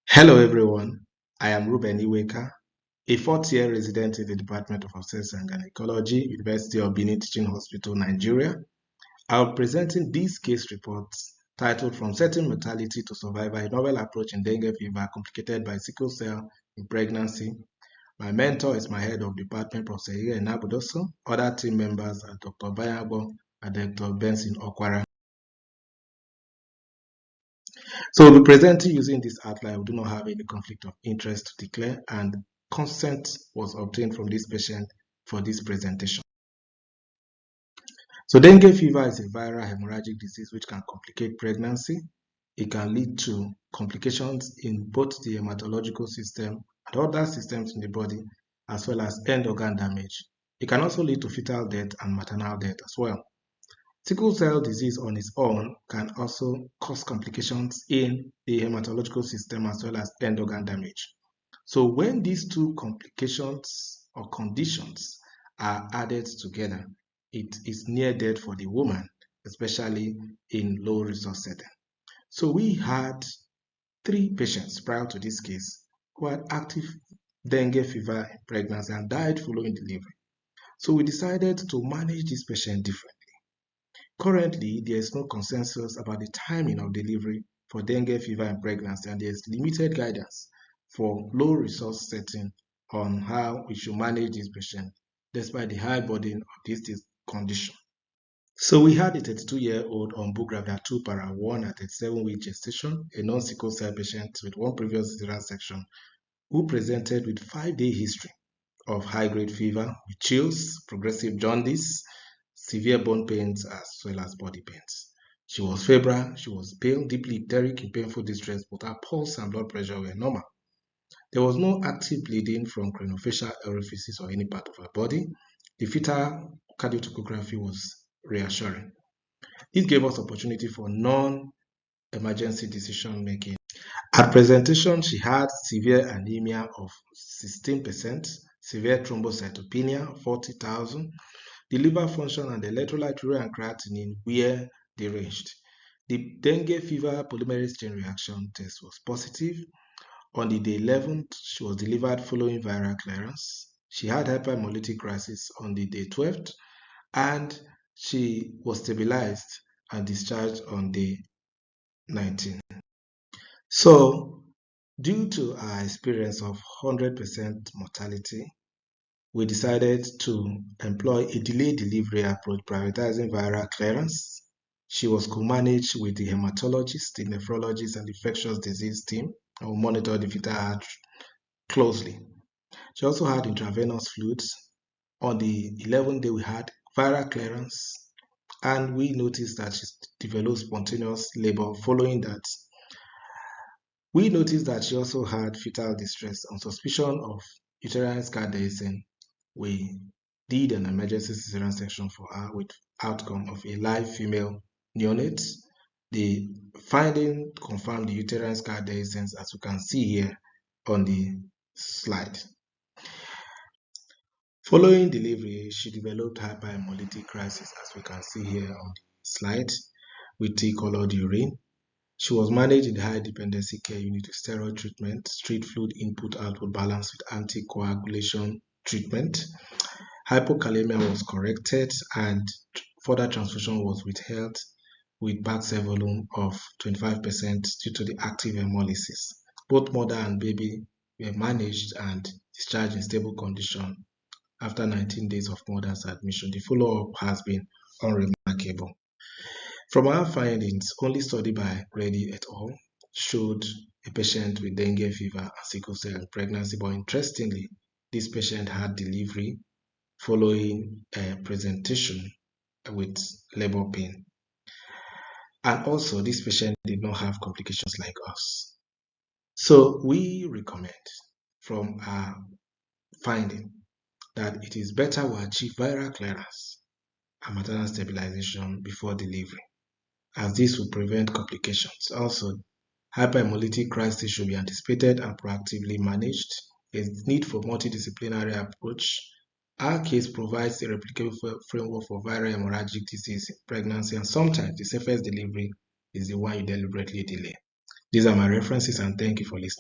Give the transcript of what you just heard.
Hello everyone, I am Reuben Iweka, a fourth-year resident in the Department of Obstetrics and Gynecology, University of Benin Teaching Hospital, Nigeria. I'll be presenting this case report titled From Certain Mortality to Survival, a Novel Approach in Dengue Fever Complicated by Sickle Cell in Pregnancy. My mentor is my head of department, Professor Enabudoso. Other team members are Dr. Bayabo and Dr. Benson Okwara. So we'll be presenting using this outline. We do not have any conflict of interest to declare, and consent was obtained from this patient for this presentation. So dengue fever is a viral hemorrhagic disease which can complicate pregnancy. It can lead to complications in both the hematological system and other systems in the body, as well as end organ damage. It can also lead to fetal death and maternal death as well. Sickle cell disease on its own can also cause complications in the hematological system as well as end organ damage. So when these two complications or conditions are added together, it is near death for the woman, especially in low resource setting. So we had 3 patients prior to this case who had active dengue fever in pregnancy and died following delivery. So we decided to manage this patient differently. Currently, there is no consensus about the timing of delivery for dengue fever in pregnancy, and there is limited guidance for low resource setting on how we should manage this patient despite the high burden of this condition. So we had a 32-year-old on Bugravier 2 para 1 at 37-week gestation, a non-sickle cell patient with one previous cesarean section who presented with 5-day history of high-grade fever with chills, progressive jaundice, severe bone pains as well as body pains. She was febrile, she was pale, deeply icteric, in painful distress, but her pulse and blood pressure were normal. There was no active bleeding from craniofacial orifices or any part of her body. The fetal cardiotocography was reassuring. This gave us opportunity for non-emergency decision making. At presentation, she had severe anemia of 16%, severe thrombocytopenia, 40,000, the liver function and the electrolyte urea and creatinine were deranged. The dengue fever polymerase chain reaction test was positive. On the day 11th, she was delivered following viral clearance. She had hyperhemolytic crisis on the day 12th, and she was stabilized and discharged on day 19th. So, due to our experience of 100% mortality, we decided to employ a delayed delivery approach, prioritizing viral clearance. She was co-managed with the hematologist, the nephrologist, and the infectious disease team, and we monitored the fetal heart closely. She also had intravenous fluids. On the 11th day, we had viral clearance, and we noticed that she developed spontaneous labor. Following that, we noticed that she also had fetal distress. On suspicion of uterine scar dehiscence, we did an emergency cesarean section for her with outcome of a live female neonate. The finding confirmed the uterine scar dehiscence, as you can see here on the slide. Following delivery, she developed hyperhemolytic crisis, as we can see here on the slide, with tea-colored urine. She was managed in the high dependency care unit with steroid treatment, street fluid input-output balance with anticoagulation treatment. Hypokalemia was corrected and further transfusion was withheld with Baxter volume of 25% due to the active hemolysis. Both mother and baby were managed and discharged in stable condition after 19 days of mother's admission. The follow-up has been unremarkable. From our findings, only study by Reddy et al. Showed a patient with dengue fever and sickle cell pregnancy, but interestingly, this patient had delivery following a presentation with labor pain. And also, this patient did not have complications like us. So we recommend from our finding that it is better we achieve viral clearance and maternal stabilization before delivery, as this will prevent complications. Also, hyperhemolytic crisis should be anticipated and proactively managed. There is need for multidisciplinary approach. Our case provides a replicable framework for viral hemorrhagic disease in pregnancy, and sometimes the safest delivery is the one you deliberately delay. These are my references, and thank you for listening.